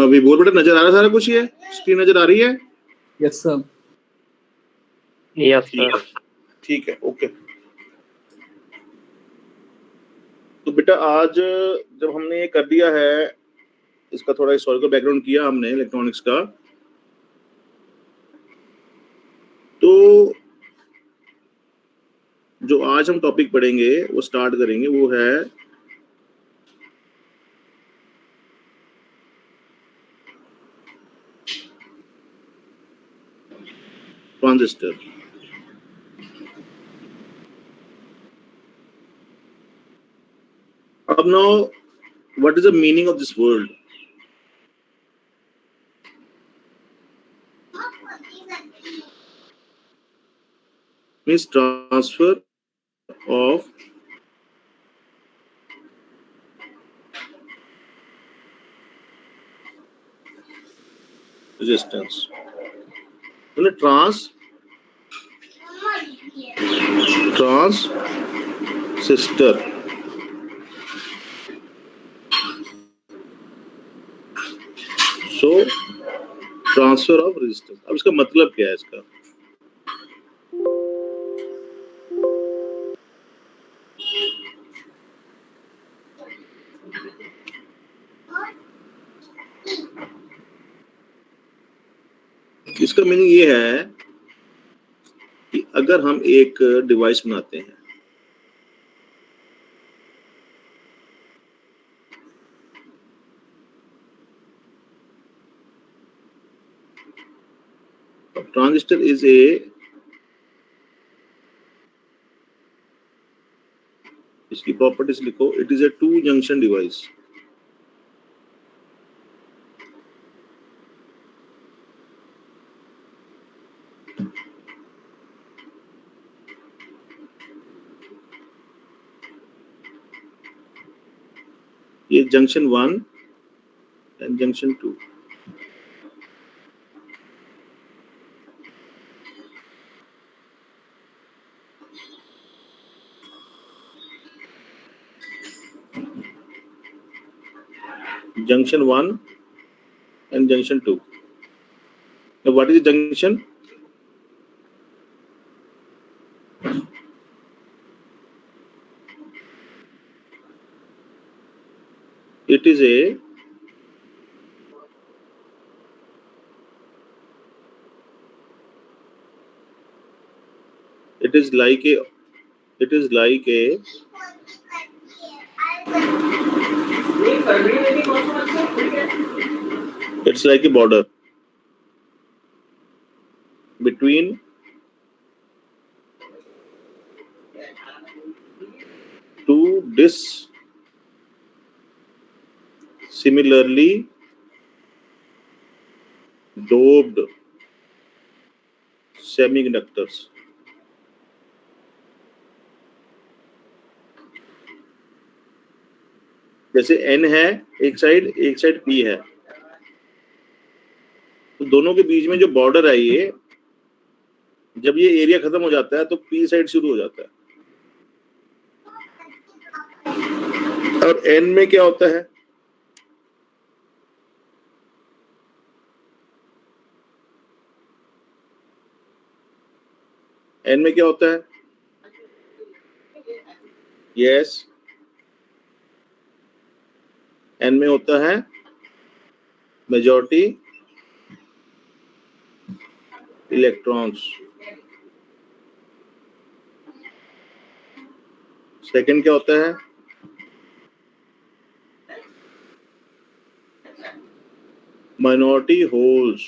अभी बोल बेटा, नजर आ रहा है सारा कुछ? ये स्क्रीन नजर आ रही है? Yes sir. Yes sir. ठीक है, ओके। तो बेटा आज जब हमने ये कर दिया है, इसका थोड़ा हिस्टोरिकल बैकग्राउंड किया हमने इलेक्ट्रॉनिक्स का, तो जो आज हम टॉपिक पढ़ेंगे वो स्टार्ट करेंगे, वो है ट्रांजिस्टर। अब now what is the meaning of this word? Means transfer of resistance. Transistor. So transfer of resistance. अब इसका मतलब क्या है इसका? इसका मीनिंग ये है कि अगर हम एक डिवाइस बनाते हैं, ट्रांजिस्टर इज ए इसकी प्रॉपर्टीज लिखो, it is a to junction device. ये junction 1 and junction 2। Junction 1 and junction 2. Now what is the junction? It is like a it's like a border between two discs similarly doped semiconductors. जैसे N है एक side P है, तो दोनों के बीच में जो बॉर्डर है, ये जब ये एरिया खत्म हो जाता है तो P साइड शुरू हो जाता है। और N में क्या होता है? N में क्या होता है? यस, N में होता है मेजॉरिटी इलेक्ट्रॉन्स। सेकंड क्या होता है? Minority holes.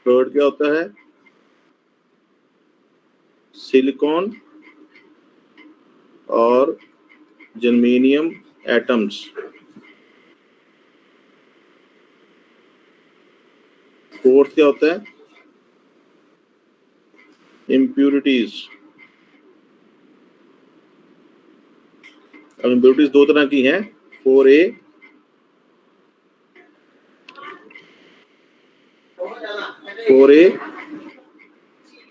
थर्ड क्या होता है? सिलिकॉन और जर्मेनियम एटम्स। फोर्थ क्या होता है? इम्प्यूरिटीज। अब इम्प्यूरिटीज दो तरह की हैं, 4A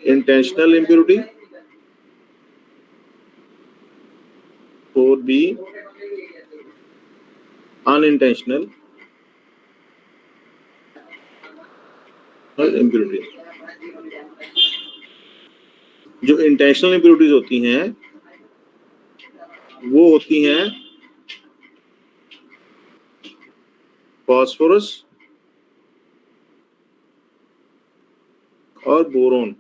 intentional impurity, 4B unintentional और इम्प्योरिटीज। जो इंटेंशनल इम्प्योरिटीज होती हैं वो होती हैं फास्फोरस और बोरोन,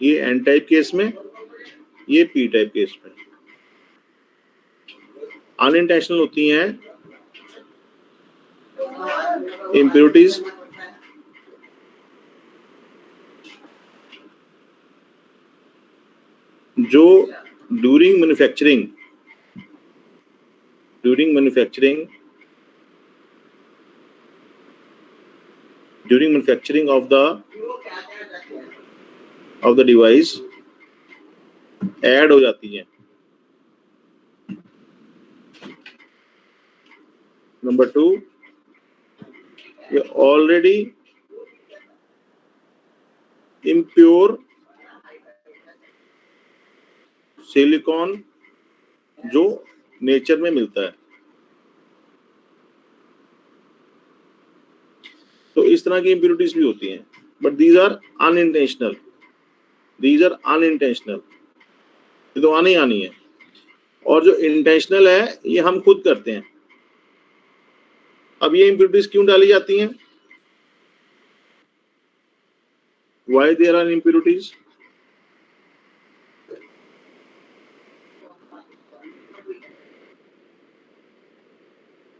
ये एन टाइप केस में, ये पी टाइप केस में। अनइंटेंशनल होती हैं इम्प्योरिटीज जो during manufacturing of the device add हो जाती हैं। नंबर 2, ये ऑलरेडी इम्प्योर सिलिकॉन जो नेचर में मिलता है। तो इस तरह की इम्प्योरिटीज भी होती हैं, बट दीज आर अनइंटेंशनल। ये तो आनी आनी है। और जो इंटेंशनल है ये हम खुद करते हैं। अब ये इम्प्योरिटीज क्यों डाली जाती हैं? Why there are impurities?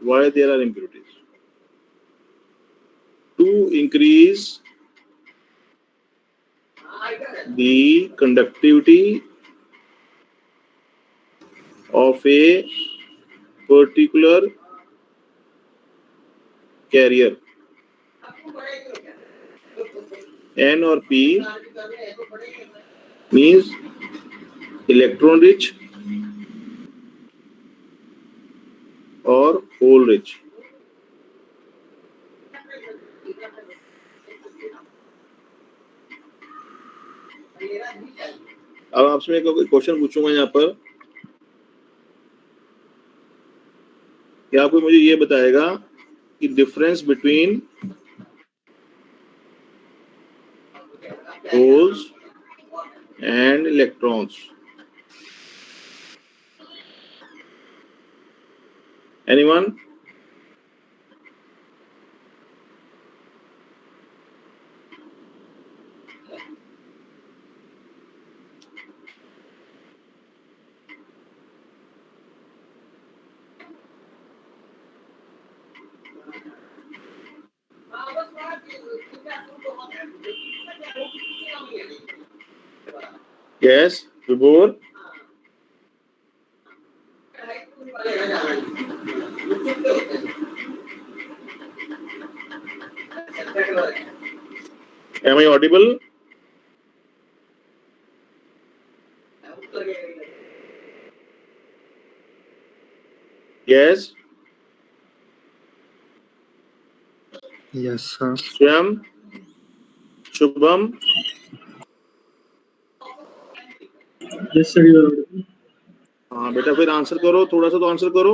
Why there are impurities? To increase the conductivity of a particular carrier. N or P means electron rich or hole rich. अब आपसे मैं कोई क्वेश्चन पूछूंगा यहाँ पर, क्या कोई मुझे ये बताएगा कि difference between holes and electrons? Anyone? Yes, Vibhor? Am I audible? Yes. Yes, sir. Swam, Shubham. Yes, sir. You are audible. हाँ बेटा, फिर आंसर करो, थोड़ा सा तो आंसर करो।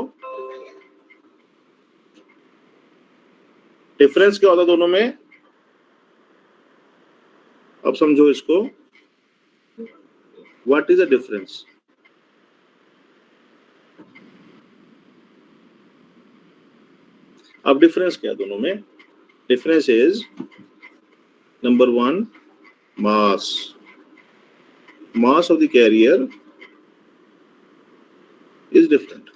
डिफरेंस क्या होता दोनों में? अब समझो इसको। What is the difference? अब डिफरेंस क्या है दोनों में? Difference is number 1, mass of the carrier is different.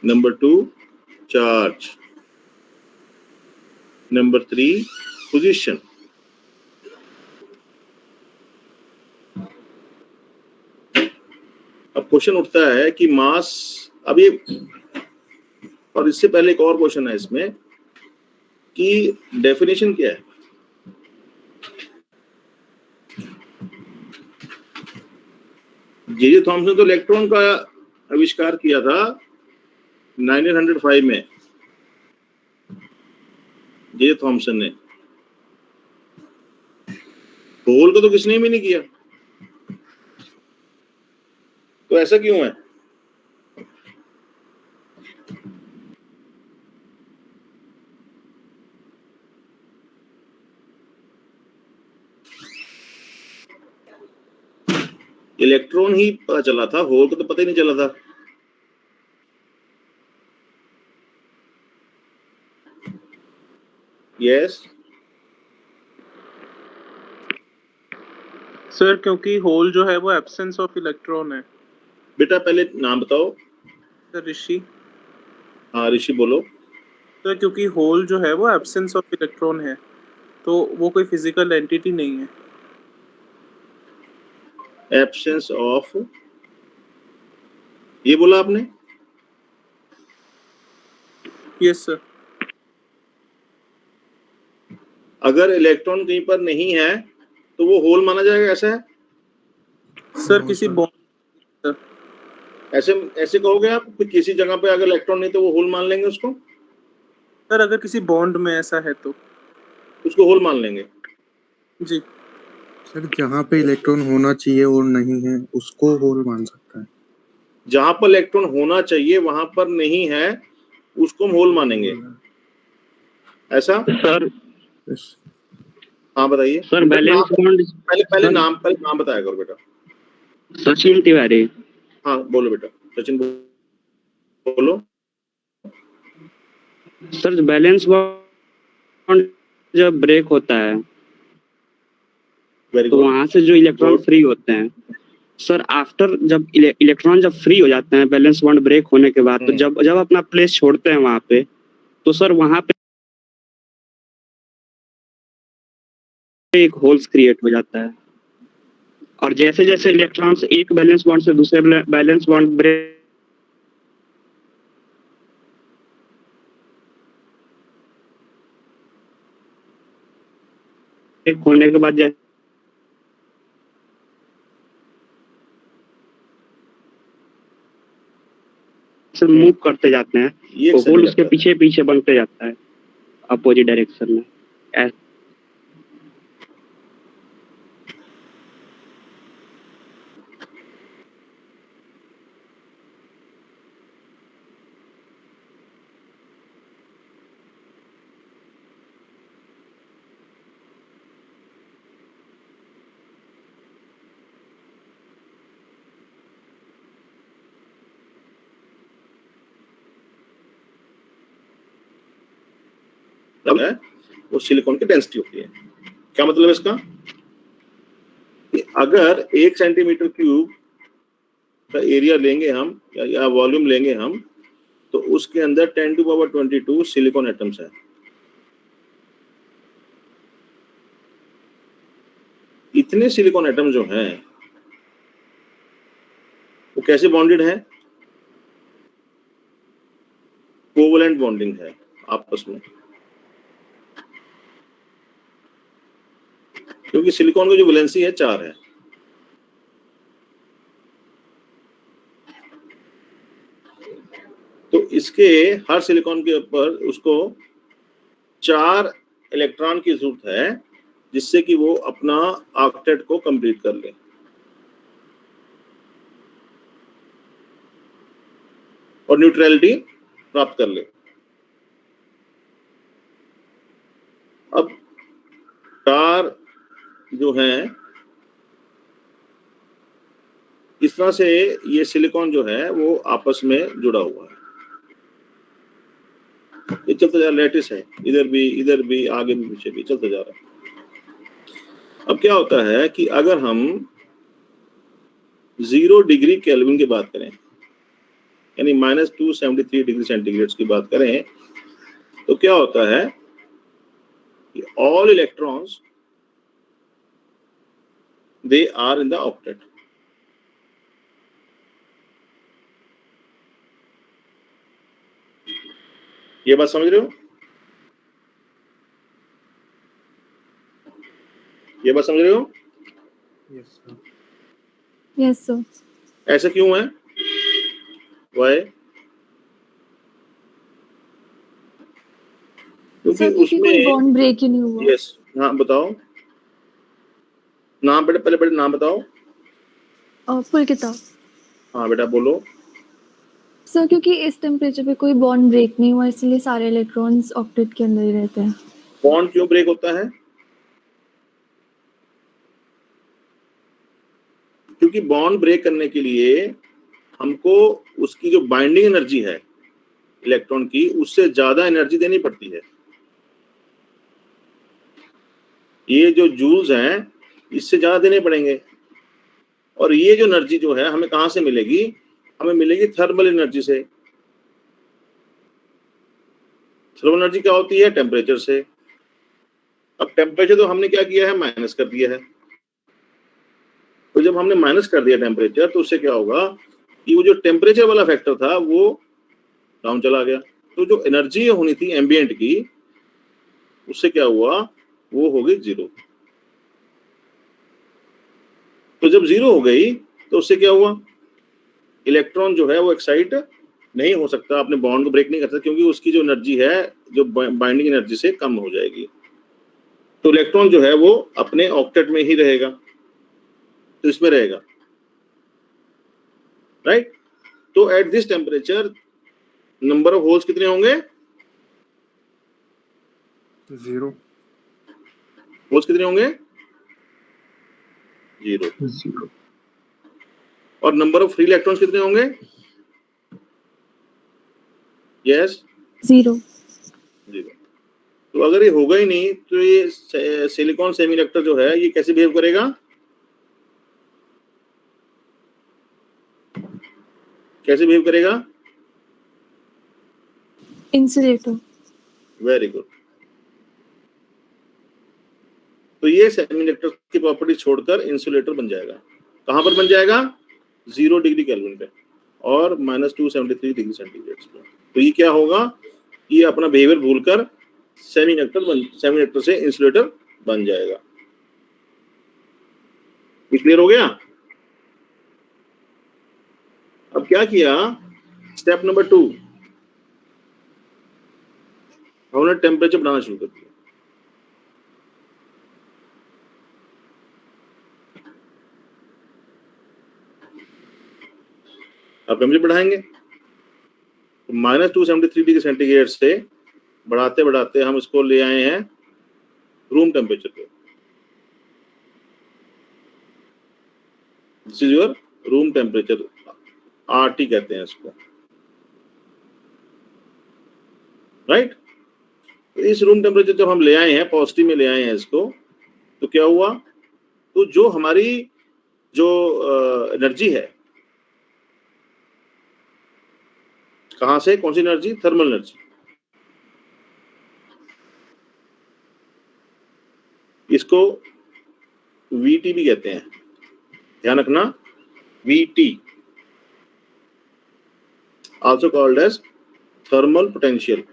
Number 2, charge. Number 3, position. अब क्वेश्चन उठता है कि मास, अब ये, और इससे पहले एक और क्वेश्चन है इसमें कि डेफिनेशन क्या है? जे थॉमसन तो इलेक्ट्रॉन का आविष्कार किया था 1905 में, जे थॉमसन ने। होल का तो किसने भी नहीं किया। तो ऐसा क्यों है? इलेक्ट्रॉन ही पता चला था, होल को तो पता ही नहीं चला था। यस सर क्योंकि होल जो है वो एब्सेंस ऑफ इलेक्ट्रॉन है। बेटा पहले नाम बताओ। सर ऋषि। हाँ ऋषि बोलो। सर क्योंकि होल जो है वो एब्सेंस ऑफ इलेक्ट्रॉन है, तो वो कोई फिजिकल एंटिटी नहीं है। एब्सेंस ऑफ, ये बोला आपने? Yes sir. अगर इलेक्ट्रॉन कहीं पर नहीं है तो वो होल माना जाएगा, ऐसा है? सर किसी बॉन्ड, ऐसे ऐसे कहोगे आप कि किसी जगह पे अगर इलेक्ट्रॉन नहीं तो वो होल मान लेंगे उसको? सर अगर किसी बॉन्ड में ऐसा है तो उसको होल मान लेंगे। जी। सर जहाँ पे इलेक्ट्रॉन होना चाहिए और नहीं है उसको होल मान सकता है। जहां पर इलेक्ट्रॉन होना चाहिए वहां पर नहीं है, उसको हम होल मानेंगे, ऐसा? Sir yes. हाँ बताइए सर बैलेंस बॉन्ड। पहले पहले नाम बताया करो बेटा। सचिन तिवारी। हाँ बोलो बेटा, सचिन बोलो। सर बैलेंस बॉन्ड जब ब्रेक होता है वेरी तो गुड। वहां से जो इलेक्ट्रॉन फ्री होते हैं, सर आफ्टर जब इलेक्ट्रॉन जब फ्री हो जाते हैं बैलेंस बॉन्ड ब्रेक होने के बाद, तो जब जब अपना प्लेस छोड़ते हैं वहां पे, तो सर वहां पे एक होल्स क्रिएट हो जाता है। और जैसे जैसे इलेक्ट्रॉन्स एक बैलेंस बॉन्ड से दूसरे बैलेंस बॉन्ड ब्रेक होने के बाद जैसे मूव करते जाते हैं ये तो एक होल सेकंड उसके पीछे पीछे बनते जाता है अपोजिट डायरेक्शन में। है वो सिलिकॉन की डेंसिटी होती है। क्या मतलब है इसका? कि अगर 1 सेंटीमीटर क्यूब का एरिया लेंगे हम या वॉल्यूम लेंगे हम, तो उसके अंदर 10⁻22 सिलिकॉन एटम्स है। इतने सिलिकॉन एटम जो हैं वो कैसे बॉन्डेड है? कोवलेंट बॉन्डिंग है आपस में, क्योंकि सिलिकॉन की जो वैलेंसी है 4 है। तो इसके हर सिलिकॉन के ऊपर उसको 4 इलेक्ट्रॉन की जरूरत है, जिससे कि वो अपना ऑक्टेट को कंप्लीट कर ले। और न्यूट्रलिटी प्राप्त कर ले। अब 4 जो हैं, इस तरह से ये सिलिकॉन जो है वो आपस में जुड़ा हुआ है। ये चलता जा रहा, लैटिस है, इधर भी आगे भी पीछे भी चलता जा रहा है। अब क्या होता है कि अगर हम 0 डिग्री केल्विन की बात करें, यानी -273 डिग्री सेंटीग्रेड की बात करें, तो क्या होता है कि all electrons they are in the octet. ये बात समझ रहे हो? ये बात समझ रहे हो? Yes sir. Yes sir. ऐसा क्यों है? वाई? क्योंकि क्योंकि कोई उसमें बॉन्ड ब्रेक ही नहीं हुआ। यस। हाँ बताओ नाम, बेटा पहले नाम बताओ। पुलकिता। हाँ बेटा बोलो। सर क्योंकि इस टेम्परेचर पे कोई बॉन्ड ब्रेक नहीं हुआ, इसलिए सारे इलेक्ट्रॉन्स ऑक्टेट के अंदर ही रहते हैं। बॉन्ड क्यों ब्रेक होता है? क्योंकि बॉन्ड ब्रेक करने के लिए हमको उसकी जो बाइंडिंग एनर्जी है इलेक्ट्रॉन की, उससे ज्यादा एनर्जी देनी पड़ती है। ये जो जूल्स हैं इससे ज्यादा देने पड़ेंगे, और ये जो एनर्जी जो है हमें कहां से मिलेगी? हमें मिलेगी थर्मल एनर्जी से। थर्मल एनर्जी क्या होती है? टेम्परेचर से। अब टेम्परेचर तो हमने क्या किया है? माइनस कर दिया है। तो जब हमने माइनस कर दिया टेम्परेचर, तो उससे क्या होगा कि वो जो टेम्परेचर वाला फैक्टर था वो डाउन चला गया। तो जो एनर्जी होनी थी एम्बिएंट की, उससे क्या हुआ? वो हो गई 0। तो जब 0 हो गई तो उससे क्या हुआ? इलेक्ट्रॉन जो है वो एक्साइट नहीं हो सकता, अपने बॉन्ड को ब्रेक नहीं कर सकता, क्योंकि उसकी जो एनर्जी है जो बाइंडिंग एनर्जी से कम हो जाएगी। तो इलेक्ट्रॉन जो है वो अपने ऑक्टेट में ही रहेगा, तो इसमें रहेगा, राइट। तो at this temperature number of holes कितने होंगे? 0 होल्स कितने होंगे? 0। 0 और नंबर ऑफ फ्री इलेक्ट्रॉन्स कितने होंगे? यस, 0। 0। तो अगर ये होगा ही नहीं तो ये सिलिकॉन सेमीकंडक्टर जो है ये कैसे बिहेव करेगा? कैसे बिहेव करेगा? इंसुलेटर। Very good. तो ये सेमीकंडक्टर की प्रॉपर्टी छोड़कर इंसुलेटर बन जाएगा। कहां पर बन जाएगा? 0 डिग्री केल्विन पे और -273 डिग्री सेंटीग्रेड पे। तो ये क्या होगा? ये अपना बिहेवियर भूलकर सेमीकंडक्टर से इंसुलेटर बन जाएगा। ये क्लियर हो गया? अब क्या किया? स्टेप नंबर 2, हमने टेम्परेचर बढ़ाना शुरू कर दिया। अब टेम्परेचर बढ़ाएंगे तो -273 डिग्री सेंटीग्रेड से बढ़ाते बढ़ाते हम इसको ले आए हैं रूम टेम्परेचर पे। This is your room temperature, RT कहते हैं इसको, राइट। तो इस रूम टेम्परेचर जब हम ले आए हैं, पॉजिटिव में ले आए हैं इसको, तो क्या हुआ? तो जो हमारी जो एनर्जी है, कहां से? कौन सी एनर्जी? Thermal energy. इसको VT भी कहते हैं, ध्यान रखना, VT also called as thermal potential.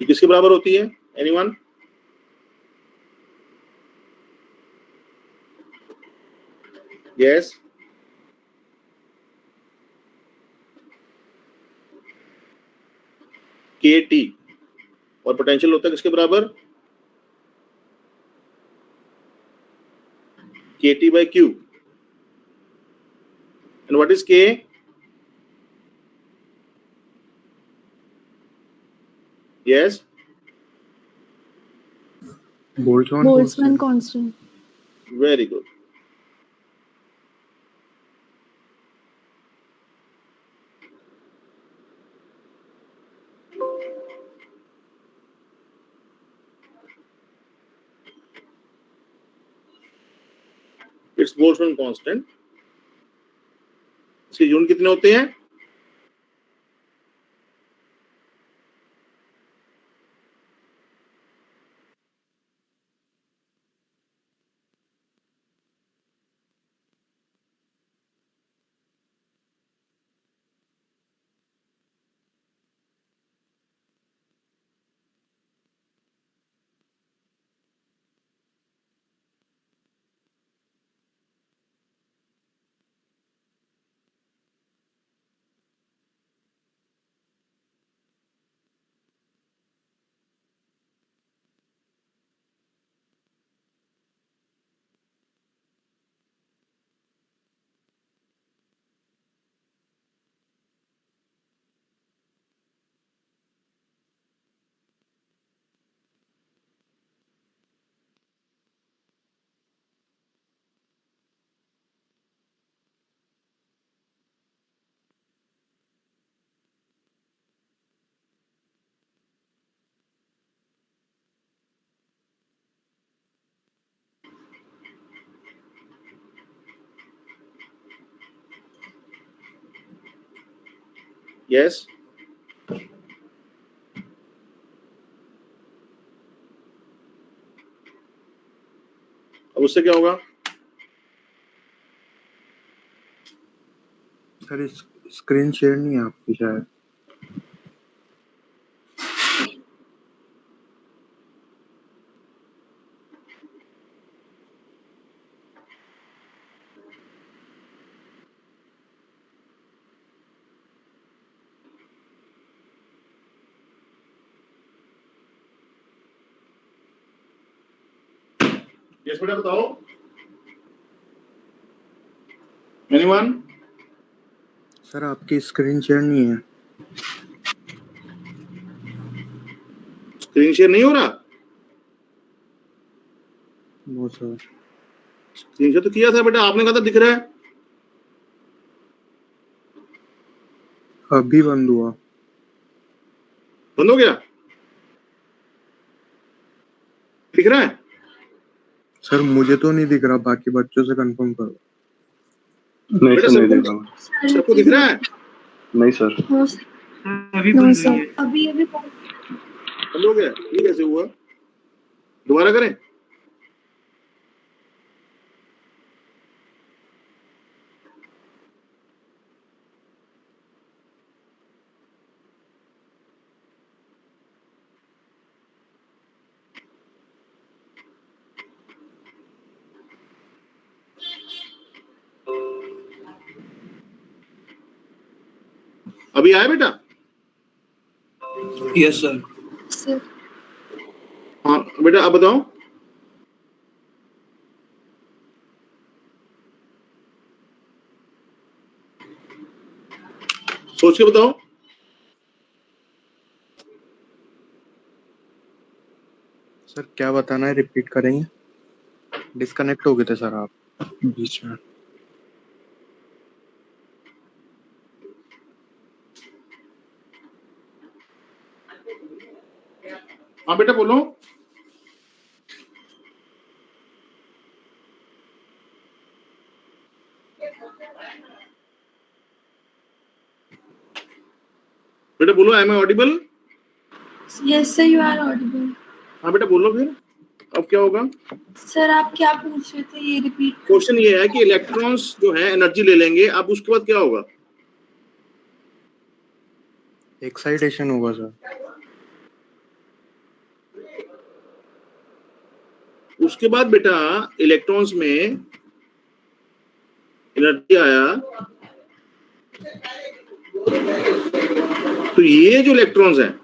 ये किसके बराबर होती है? एनीवन? Yes, KT। और पोटेंशियल होता है किसके बराबर? KT by Q। And what is K? Yes, Boltzmann Boltzmann constant. Constant. very good. It's Boltzmann constant. इसके यूनिट कितने होते हैं? यस अब उससे क्या होगा? सर स्क्रीन शेयर नहीं है आपकी शायद। यस बेटा बताओ। एनीवन? सर आपकी स्क्रीन शेयर नहीं है। स्क्रीन शेयर नहीं हो रहा? No sir. स्क्रीन शेयर तो किया था बेटा, आपने कहा था दिख रहा है। अभी बंद हुआ। बंद हो गया? दिख रहा है? सर मुझे तो नहीं दिख रहा, बाकी बच्चों से कंफर्म करो। नहीं बेटा सर, नहीं सबको देखा। सबको दिख रहा है? नहीं सर। नो नो सर, अभी अभी बंद हो गया? ये कैसे हुआ? दोबारा करें? अभी आया बेटा? Yes sir. सर हाँ बेटा अब बताओ। सोच के बताओ। सर क्या बताना है, रिपीट करेंगे? डिस्कनेक्ट हो गए थे सर आप बीच में। हाँ बेटा बोलो। बेटा बोलो, am I audible? Yes sir, you are audible. हाँ बेटा बोलो फिर, अब क्या होगा? सर आप क्या पूछ रहे थे, ये रिपीट? क्वेश्चन ये है कि इलेक्ट्रॉन्स जो है एनर्जी ले लेंगे, अब उसके बाद क्या होगा? एक्साइटेशन होगा सर। उसके बाद बेटा इलेक्ट्रॉन्स में एनर्जी आया, तो ये जो इलेक्ट्रॉन्स हैं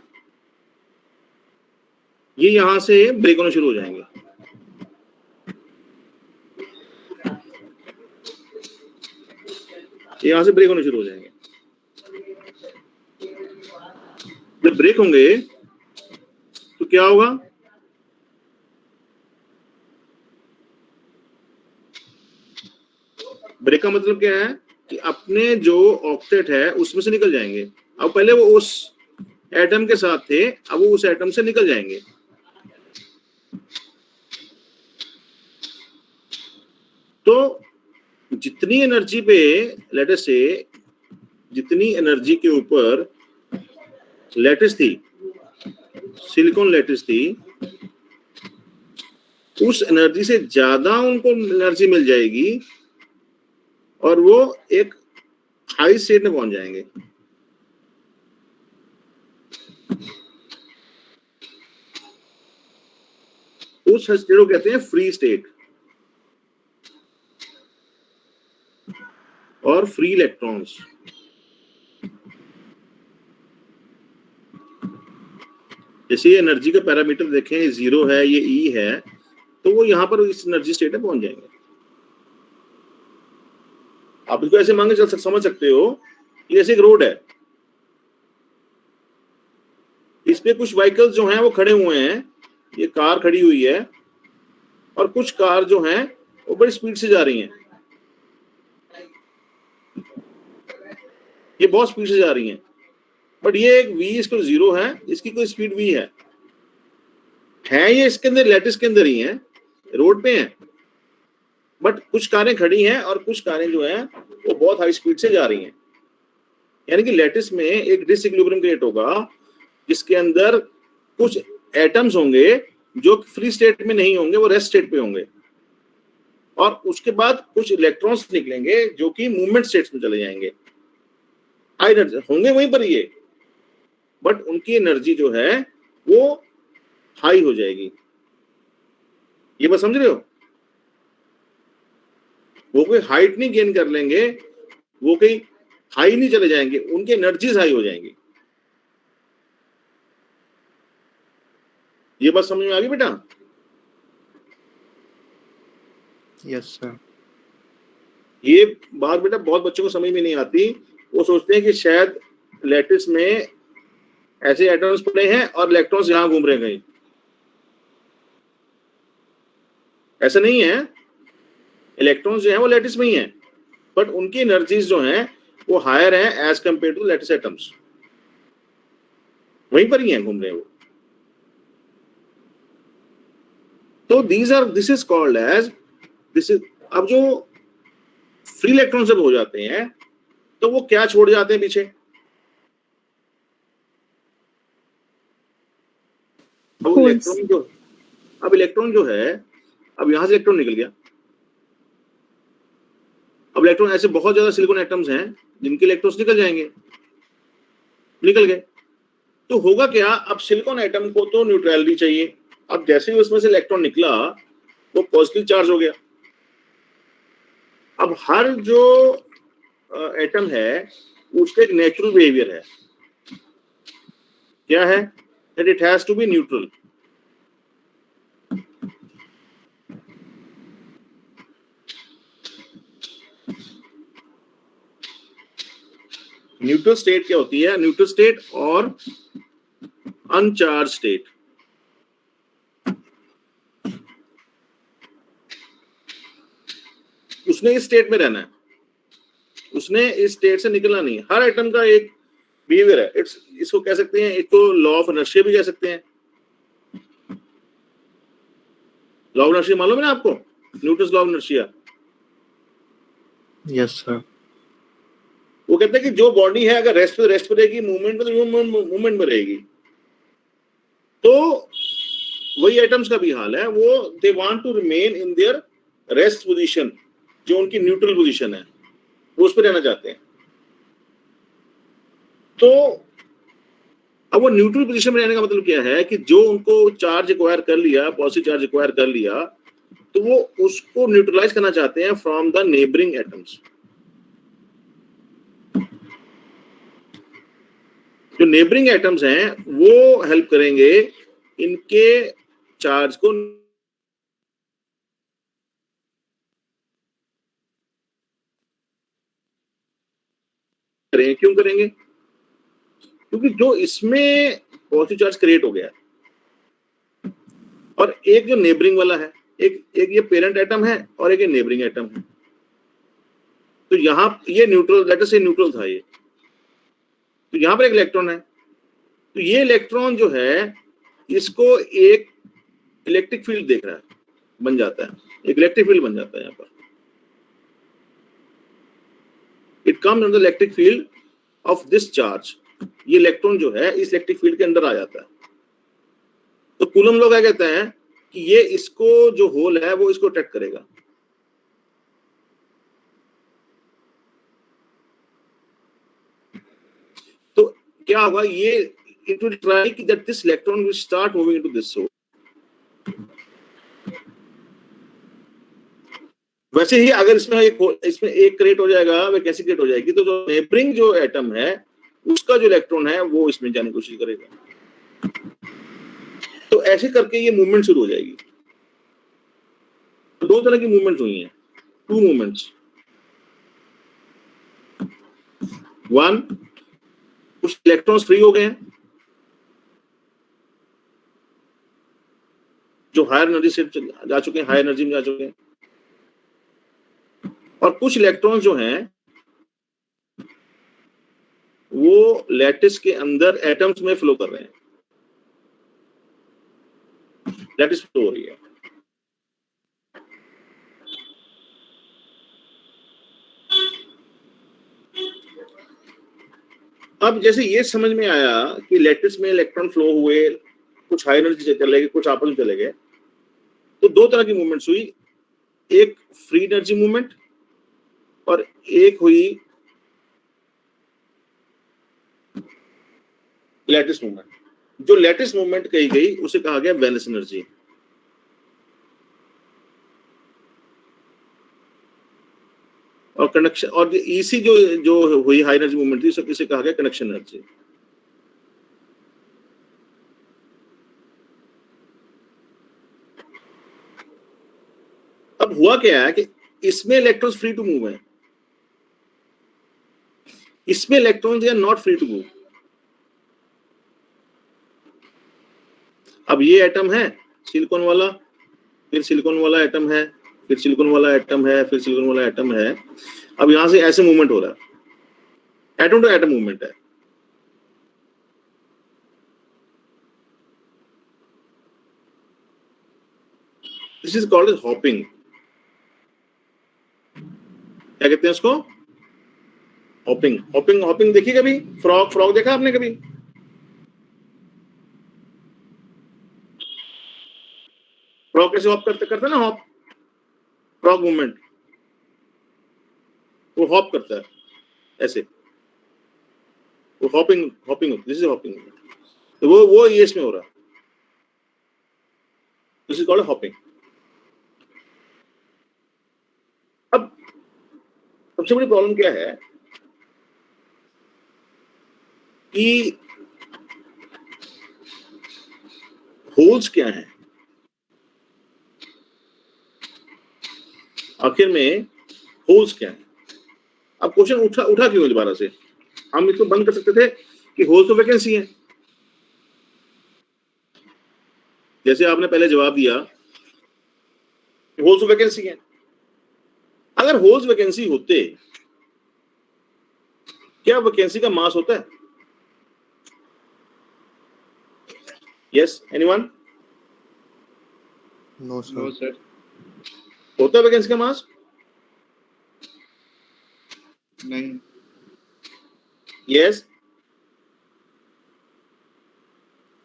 ये यहां से ब्रेक होना शुरू हो जाएंगे। यहां से ब्रेक होने शुरू हो जाएंगे। जब ब्रेक होंगे तो क्या होगा? ब्रेक का मतलब क्या है कि अपने जो ऑक्टेट है उसमें से निकल जाएंगे। अब पहले वो उस एटम के साथ थे, अब वो उस एटम से निकल जाएंगे। तो जितनी एनर्जी पे, लेट अस से जितनी एनर्जी के ऊपर लैटिस थी, सिलिकॉन लैटिस थी, उस एनर्जी से ज्यादा उनको एनर्जी मिल जाएगी और वो एक हाई स्टेट में पहुंच जाएंगे। उस स्टेट को कहते हैं फ्री स्टेट और फ्री इलेक्ट्रॉन्स। जैसे ये एनर्जी का पैरामीटर देखें, ये 0 है, ये E है, तो वो यहां पर इस एनर्जी स्टेट में पहुंच जाएंगे। आप इसको ऐसे मांगे चल समझ सकते हो, ये ऐसे एक रोड है, इस पे कुछ व्हीकल्स जो हैं वो खड़े हुए हैं, ये कार खड़ी हुई है और कुछ कार जो हैं वो बड़ी स्पीड से जा रही हैं, ये बहुत स्पीड से जा रही हैं, बट ये एक v इसको 0 है, इसकी कोई स्पीड v है ये इसके अंदर लैटिस के अंदर ही है, रोड पे है, बट कुछ कारें खड़ी हैं और कुछ कारें जो हैं वो बहुत हाई स्पीड से जा रही हैं। यानी कि लैटिस में एक डिसइक्विलिब्रियम क्रिएट होगा जिसके अंदर कुछ एटम्स होंगे जो फ्री स्टेट में नहीं होंगे, वो रेस्ट स्टेट पे होंगे, और उसके बाद कुछ इलेक्ट्रॉन्स निकलेंगे जो कि मूवमेंट स्टेट्स में चले जाएंगे, हाई एनर्जी होंगे वहीं पर ये, बट उनकी एनर्जी जो है वो हाई हो जाएगी। ये बात समझ रहे हो? वो कोई हाइट नहीं गेन कर लेंगे, वो कोई हाई नहीं चले जाएंगे, उनकी एनर्जीज हाई हो जाएंगी। ये बात समझ में आ गई बेटा? Yes sir. ये बात बेटा बहुत बच्चों को समझ में नहीं आती। वो सोचते हैं कि शायद लैटिस में ऐसे एटम्स पड़े हैं और इलेक्ट्रॉन्स यहां घूम रहे हैं कहीं। ऐसा नहीं है, इलेक्ट्रॉन्स जो हैं वो लैटिस में ही हैं, बट उनकी एनर्जीज जो हैं वो हायर हैं as compare to lattice atoms, वहीं पर ही हैं, घूम रहे हैं वो। तो this is called as, this is, अब जो फ्री इलेक्ट्रॉन जब हो जाते हैं तो वो क्या छोड़ जाते हैं पीछे? अब इलेक्ट्रॉन जो है, अब यहां से इलेक्ट्रॉन निकल गया। अब इलेक्ट्रॉन, ऐसे बहुत ज्यादा सिलिकॉन एटम्स हैं जिनके इलेक्ट्रॉन्स निकल जाएंगे, निकल गए तो होगा क्या? अब सिलिकॉन एटम को तो न्यूट्रैलिटी चाहिए। अब जैसे ही उसमें से इलेक्ट्रॉन निकला वो पॉजिटिव चार्ज हो गया। अब हर जो एटम है उसका एक नेचुरल बिहेवियर है, क्या है? That it has to be neutral. Neutral state क्या होती है? न्यूट्रल स्टेट और अनचार्ज स्टेट। उसने इस स्टेट में रहना है, उसने इस स्टेट से निकलना नहीं। हर एटम का एक बिहेवियर है। इसको कह सकते हैं, एक तो लॉ ऑफ इनर्शिया भी कह सकते हैं। लॉ ऑफ इनर्शिया मालूम है ना आपको? Newton's law of inertia. Yes sir. वो कहते हैं कि जो बॉडी है अगर रेस्ट पे रहेगी, मूवमेंट में तो मूवमेंट में रहेगी। तो वही एटम्स का भी हाल है, वो they want to remain in their rest position, जो उनकी न्यूट्रल पोजीशन है, वो उस पर रहना चाहते हैं। तो अब वो न्यूट्रल पोजीशन में रहने का मतलब क्या है कि जो उनको चार्ज एक्वायर कर लिया, पॉजिटिव चार्ज एक्वायर कर लिया, तो वो उसको न्यूट्रलाइज करना चाहते हैं फ्रॉम द नेबरिंग एटम्स। जो नेबरिंग एटम्स हैं वो हेल्प करेंगे इनके चार्ज को। क्यों करेंगे? क्योंकि जो इसमें पॉजिटिव चार्ज क्रिएट हो गया और एक जो नेबरिंग वाला है, एक ये पेरेंट एटम है और एक ये नेबरिंग एटम है, तो यहां ये न्यूट्रल, लेट अस से न्यूट्रल था ये, तो यहां पर एक इलेक्ट्रॉन है, तो ये इलेक्ट्रॉन जो है इसको एक इलेक्ट्रिक फील्ड देख रहा है, बन जाता है, एक इलेक्ट्रिक फील्ड बन जाता है यहां पर। It comes under electric field of this charge. ये इलेक्ट्रॉन जो है इस इलेक्ट्रिक फील्ड के अंदर आ जाता है। तो कूलम लोग क्या कहते हैं कि ये इसको जो होल है वो इसको अट्रैक्ट करेगा। तो क्या होगा? ये इट विल ट्राई कि that this electron will start moving into this hole. वैसे ही अगर इसमें एक क्रिएट हो जाएगा, वह कैसे क्रिएट हो जाएगी? तो जो नेबरिंग जो एटम है उसका जो इलेक्ट्रॉन है वो इसमें जाने की कोशिश करेगा। तो ऐसे करके ये मूवमेंट शुरू हो जाएगी। तो दो तरह की मूवमेंट हुई हैं, टू मूवमेंट्स। वन, कुछ इलेक्ट्रॉन्स फ्री हो गए हैं जो हायर एनर्जी से जा चुके हैं, हायर एनर्जी में जा चुके हैं, और कुछ इलेक्ट्रॉन्स जो हैं वो लैटिस के अंदर एटम्स में फ्लो कर रहे हैं। लैटिस फ्लो हो रही है। अब जैसे ये समझ में आया कि लैटिस में इलेक्ट्रॉन फ्लो हुए, कुछ हाई एनर्जी चले गए, कुछ आपस में चले गए, तो दो तरह की मूवमेंट्स हुई, एक फ्री एनर्जी मूवमेंट और एक हुई लैटिस मूवमेंट। जो लैटिस मूवमेंट कही गई उसे कहा गया वैलेंस एनर्जी। और कनेक्शन, और ईसी जो जो हुई हाई एनर्जी मूवमेंट थी, इसे कहा गया कनेक्शन एनर्जी। अब हुआ क्या है कि इसमें इलेक्ट्रॉन्स फ्री टू मूव है, इसमें electrons are not free to move. अब ये एटम है सिलिकॉन वाला, फिर सिलिकॉन वाला एटम है, फिर सिलिकॉन वाला एटम है, फिर सिलिकॉन वाला एटम है। अब यहां से ऐसे मूवमेंट हो रहा है, एटम टू एटम मूवमेंट है। This is called as hopping. क्या कहते हैं उसको? हॉपिंग। हॉपिंग हॉपिंग देखी कभी? फ्रॉग फ्रॉग देखा आपने कभी? फ्रॉग कैसे हॉप करते ना, हॉप, फ्रॉग मूवमेंट, वो हॉप करता है ऐसे, वो hopping hopping, this is hopping. तो वो ये इसमें हो रहा है, दिस इज कॉल्ड हॉपिंग। अब सबसे बड़ी प्रॉब्लम क्या है कि होल्स क्या हैं आखिर में, होल्स क्या है? अब क्वेश्चन उठा क्यों दोबारा से? हम इसको बंद कर सकते थे कि होल्स तो वैकेंसी है, जैसे आपने पहले जवाब दिया होल्स तो वैकेंसी है। अगर होल्स वैकेंसी होते, क्या वैकेंसी का मास होता है? Yes, anyone? No sir. होता है वैकेंसी का मास? नहीं। Yes,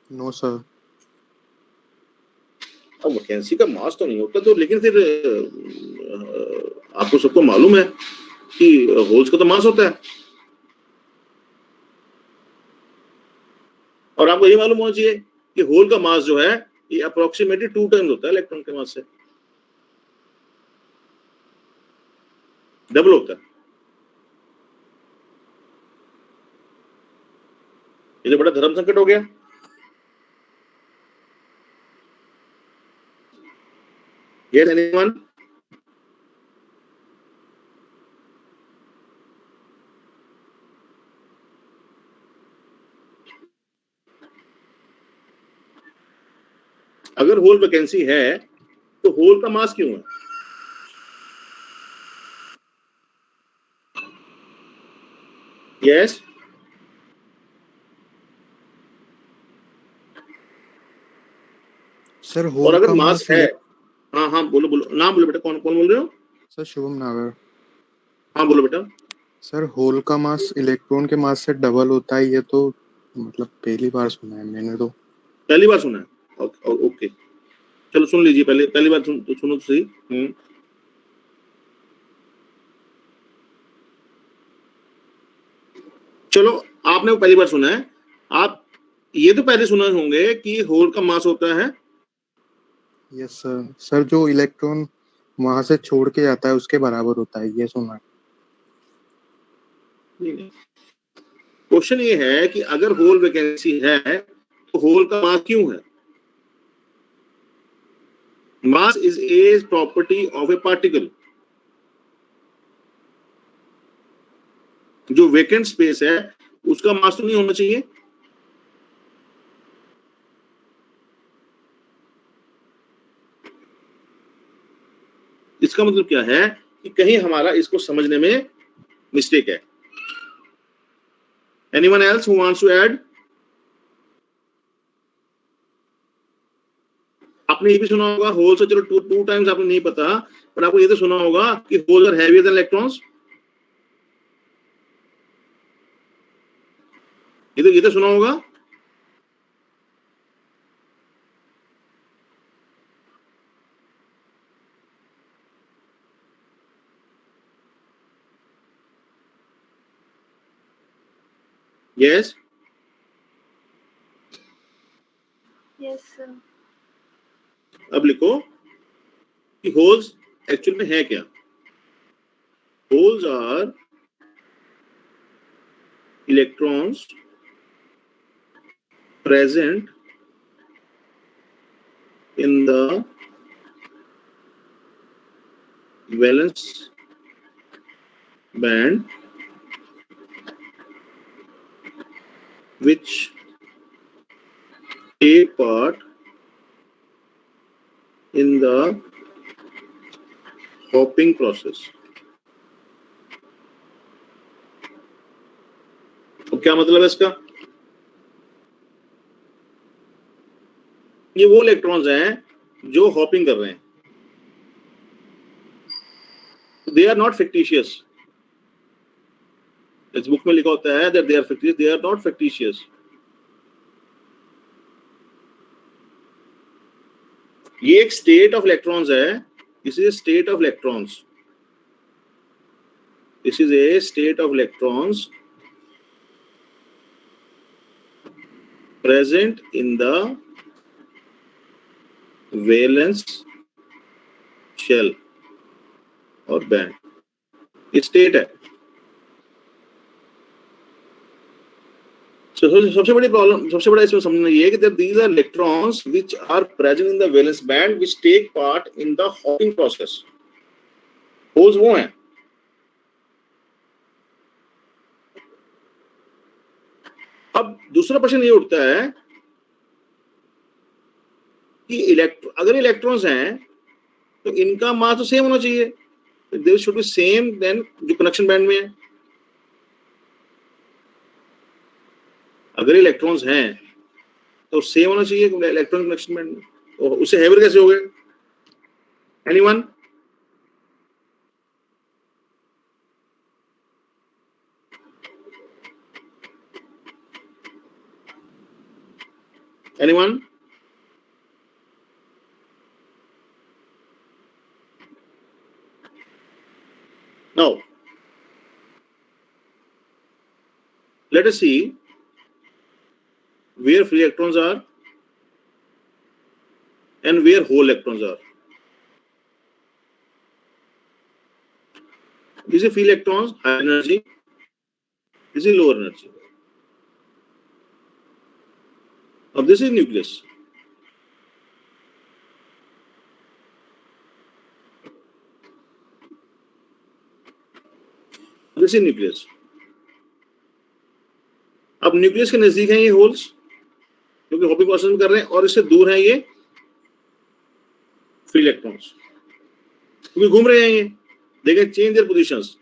no sir. अब वैकेंसी का मास तो नहीं होता तो, लेकिन फिर आपको सबको मालूम है कि होल्स का तो मास होता है, और आपको ये मालूम होना चाहिए कि होल का मास जो है ये अप्रोक्सीमेटली 2 टाइम्स होता है इलेक्ट्रॉन के मास से, डबल होता है। ये तो बड़ा धर्म संकट हो गया। Yes, anyone? अगर होल वैकेंसी है तो होल का मास क्यों है? यस, सर और होल अगर का मास मास है, हाँ हाँ बोलो बोलो, नाम बोलो बेटा, कौन कौन बोल रहे हो? सर शुभम नागर। हाँ बोलो बेटा। सर होल का मास इलेक्ट्रॉन के मास से डबल होता है, ये तो मतलब पहली बार सुना है मैंने तो। पहली बार सुना है? ओके, चलो सुन लीजिए, पहली बार सुनो तो सही। चलो, आपने वो पहली बार सुना है, आप ये तो पहले सुने होंगे कि होल का मास होता है। Yes sir. सर जो इलेक्ट्रॉन वहां से छोड़ के जाता है उसके बराबर होता है, ये सुना है। क्वेश्चन ये है कि अगर होल वैकेंसी है तो होल का मास क्यों है? Mass is a property of A particle. जो वेकेंट स्पेस है उसका मास तो नहीं होना चाहिए? इसका मतलब क्या है कि कहीं हमारा इसको समझने में मिस्टेक है। Anyone else who wants to add? आपने ये भी सुना होगा होल से, चलो टू टाइम्स आपने नहीं पता, पर आपको ये तो सुना होगा कि hole are heavier than electrons. ये तो सुना होगा। Yes yes sir. अब लिखो कि होल्स एक्चुअल में है क्या। Holes are electrons present in the valence band which take part in the hopping process. तो क्या मतलब है इसका? ये वो इलेक्ट्रॉन्स हैं जो हॉपिंग कर रहे हैं। They are not fictitious. इस बुक में लिखा होता है that they are fictitious, they are not fictitious. ये एक स्टेट ऑफ इलेक्ट्रॉन्स है। This is a state of electrons. This is a state of electrons present in the valence shell और band. State है। सबसे बड़ी प्रॉब्लम, सबसे बड़ा इसमें समझना ये है कि these are electrons which are present in the valence band which take part in the hopping process. Holes वो हैं। अब दूसरा प्रश्न ये उठता है कि अगर इलेक्ट्रॉन्स हैं तो इनका मास तो सेम होना चाहिए। They should be same than जो कनेक्शन बैंड में है। अगर इलेक्ट्रॉन्स हैं तो सेम होना चाहिए इलेक्ट्रॉन कनेक्शन बैंड में। और उससे हैवियर कैसे हो गए? Anyone? Anyone? Now, let us see where free electrons are and where whole electrons are. This is free electrons, high energy. This is lower energy. Now this is nucleus. This is nucleus. अब nucleus के नजदीक हैं ये holes क्योंकि hopping process में कर रहे हैं, और इससे दूर हैं ये फ्री इलेक्ट्रॉन्स क्योंकि घूम रहे हैं। ये देखें, चेंज देयर पोजीशंस।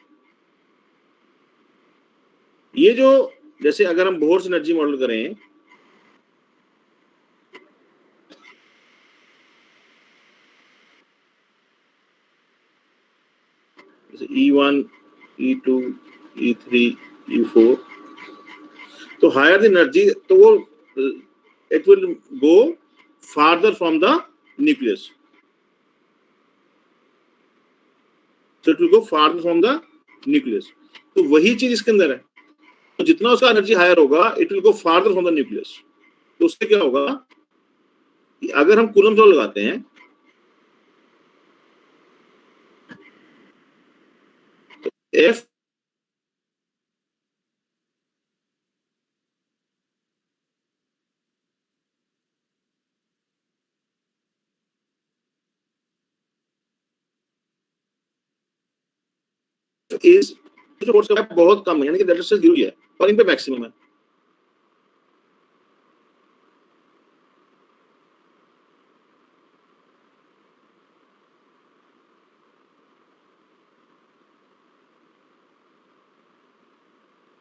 ये जो जैसे अगर हम बोहर एनर्जी मॉडल करें, जैसे E1, E2, E3, E4, तो हायर द एनर्जी तो वो it will go farther from the nucleus. So it will go farther from the nucleus. तो वही चीज इसके अंदर है। तो जितना उसका एनर्जी हायर होगा, it will go farther from the nucleus. तो उससे क्या होगा कि अगर हम कूलम्ब लॉ लगाते हैं तो F इज फोर्स का बहुत कम है, यानी कि दैट इज 0 है और इन पे मैक्सिमम है।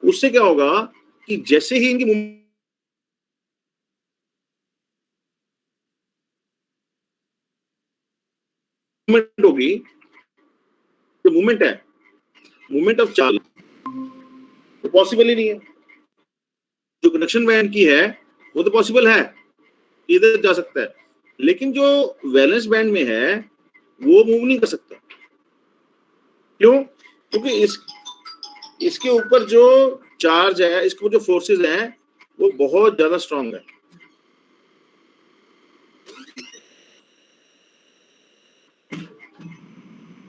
उससे क्या होगा कि जैसे ही इनकी मूवमेंट होगी, जो मूवमेंट है, मूवमेंट ऑफ चार्ज तो पॉसिबल ही नहीं है। जो कंडक्शन बैंड की है वो तो पॉसिबल है, इधर जा सकता है, लेकिन जो वैलेंस बैंड में है वो मूव नहीं कर सकता। क्यों? क्योंकि इसके ऊपर जो चार्ज है, इसके ऊपर जो फोर्सेस हैं वो बहुत ज्यादा स्ट्रांग है।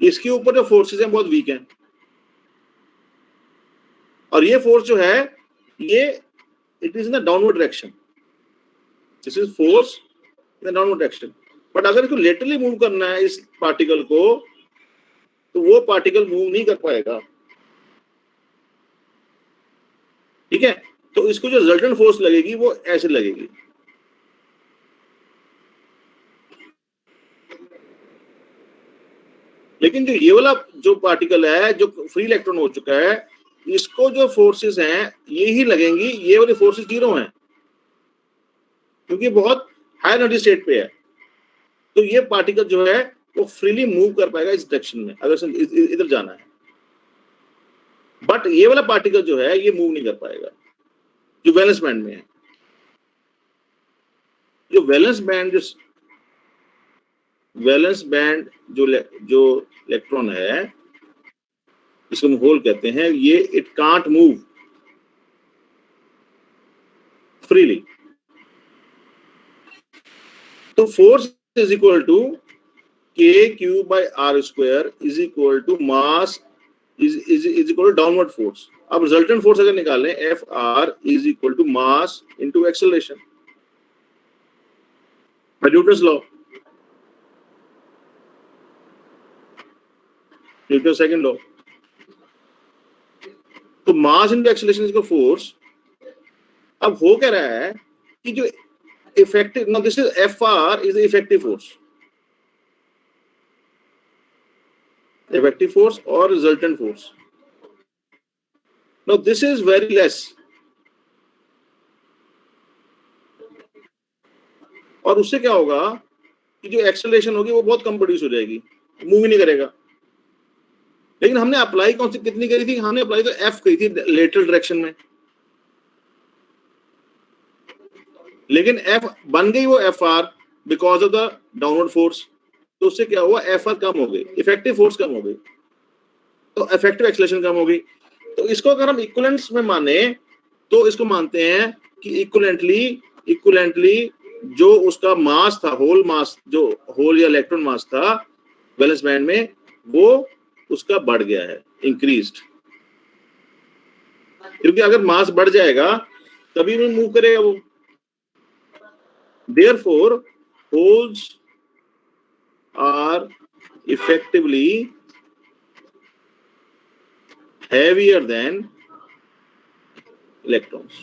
इसके ऊपर जो फोर्सेस हैं बहुत वीक हैं, और ये फोर्स जो है ये it is in the downward direction, this is force in the downward direction. But अगर इसको लेटरली मूव करना है इस पार्टिकल को, तो वो पार्टिकल मूव नहीं कर पाएगा। ठीक है, तो इसको जो रिजल्टेंट फोर्स लगेगी वो ऐसे लगेगी। लेकिन जो ये वाला जो पार्टिकल है जो फ्री इलेक्ट्रॉन हो चुका है, इसको जो फोर्सेस हैं ये ही लगेंगी, ये वाली फोर्सेस जीरो हैं क्योंकि बहुत हाई एनर्जी स्टेट पे है। तो ये पार्टिकल जो है वो फ्रीली मूव कर पाएगा इस डायरेक्शन में अगर इधर जाना है, बट ये वाला पार्टिकल जो है ये मूव नहीं कर पाएगा जो वैलेंस बैंड में है। जो वैलेंस बैंड जो इलेक्ट्रॉन है जिसको हम होल कहते हैं, ये इट कांट मूव फ्रीली। तो force is equal to K Q by R square is equal to mass is equal to downward force. अब रिजल्टेंट फोर्स अगर निकालें, F R is equal to mass into acceleration by Newton's law, Newton second law. तो mass into acceleration is equal force. अब हो क्या रहा है कि जो effective, now this is F R is the effective force, effective force or resultant force. Now this is very less, और उससे क्या होगा कि जो एक्सेलरेशन होगी वो बहुत कम प्रोड्यूस हो जाएगी, मूव ही नहीं करेगा। लेकिन हमने अप्लाई कौन सी कितनी करी थी? हमने अप्लाई तो एफ करी थी लेटरल डायरेक्शन में, लेकिन एफ बन गई वो F R because of the downward force. तो उससे क्या हुआ, एफ आर कम हो गई, इफेक्टिव फोर्स कम हो गई, तो इफेक्टिव एक्सेलरेशन कम हो गई। तो इसको अगर हम इक्विवेलेंस में माने तो इसको मानते हैं कि इक्विवेलेंटली जो उसका मास था, होल मास, जो होल या इलेक्ट्रॉन मास था वैलेंस बैंड में, वो उसका बढ़ गया है, इंक्रीज्ड। क्योंकि अगर मास बढ़ जाएगा तभी में मूव करेगा वो। Therefore holes are effectively heavier than electrons.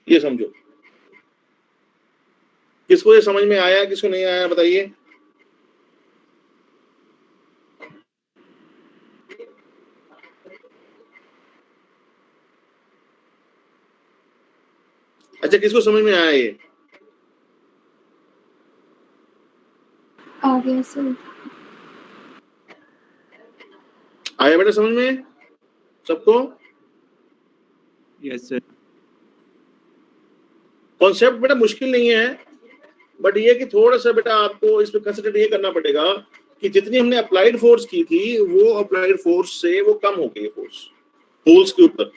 ये समझो, किसको ये समझ में आया, किसको नहीं आया बताइए। अच्छा, किसको समझ में आया ये? आ गया सर। आया बेटा समझ में सबको? Yes sir. कॉन्सेप्ट बेटा मुश्किल नहीं है, बट ये कि थोड़ा सा बेटा आपको इसमें कंसिडर ये करना पड़ेगा कि जितनी हमने अप्लाइड फोर्स की थी वो अप्लाइड फोर्स से वो कम हो गई फोर्स होल्स के ऊपर,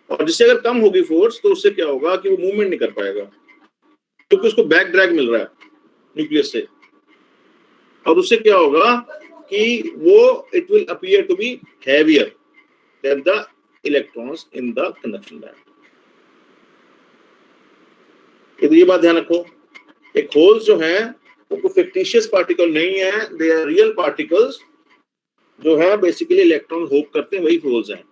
और जिससे अगर कम होगी फोर्स तो उससे क्या होगा कि वो मूवमेंट नहीं कर पाएगा क्योंकि उसको बैक ड्रैग मिल रहा है न्यूक्लियस से, और उससे क्या होगा कि वो it will appear to be heavier than the electrons in the conduction band. तो ये बात ध्यान रखो, एक होल्स जो है वो फिक्टिशियस पार्टिकल नहीं है, दे आर रियल पार्टिकल्स जो है बेसिकली इलेक्ट्रॉन होप करते हैं, वही होल्स हैं।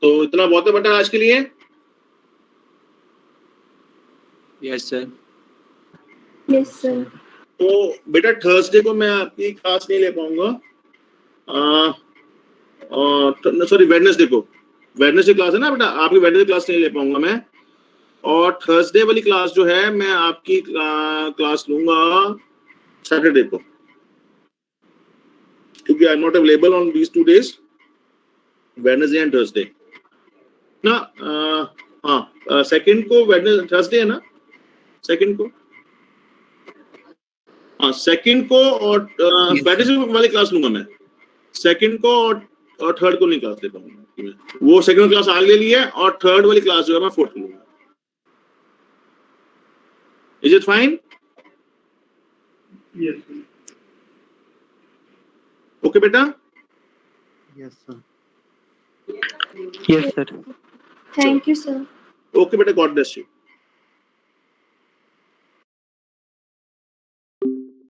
तो इतना बहुत है बेटा आज के लिए। Yes sir. Yes sir. तो बेटा थर्सडे को मैं आपकी क्लास नहीं ले पाऊंगा, सॉरी वेडनेसडे को, वेडनेसडे क्लास है ना बेटा, आपकी वेडनेसडे क्लास नहीं ले पाऊंगा मैं, और थर्सडे वाली क्लास जो है मैं आपकी क्लास लूंगा सैटरडे को, क्योंकि I am not available on these 2 days, Wednesday and Thursday ना। हाँ, सेकंड को वेडनेसडे थर्सडे है ना, सेकंड को, हाँ सेकंड को, और वेडनेसडे वाली क्लास लूंगा मैं, सेकंड को और थर्ड को नहीं क्लास ले पाऊंगा, वो सेकंड क्लास आगे ले ली है, और थर्ड वाली क्लास जो है मैं फोर्थ लूंगा। Is it fine? ओके बेटा? Yes sir. Thank you sir. Okay बेटा, गॉड ब्लेस यू।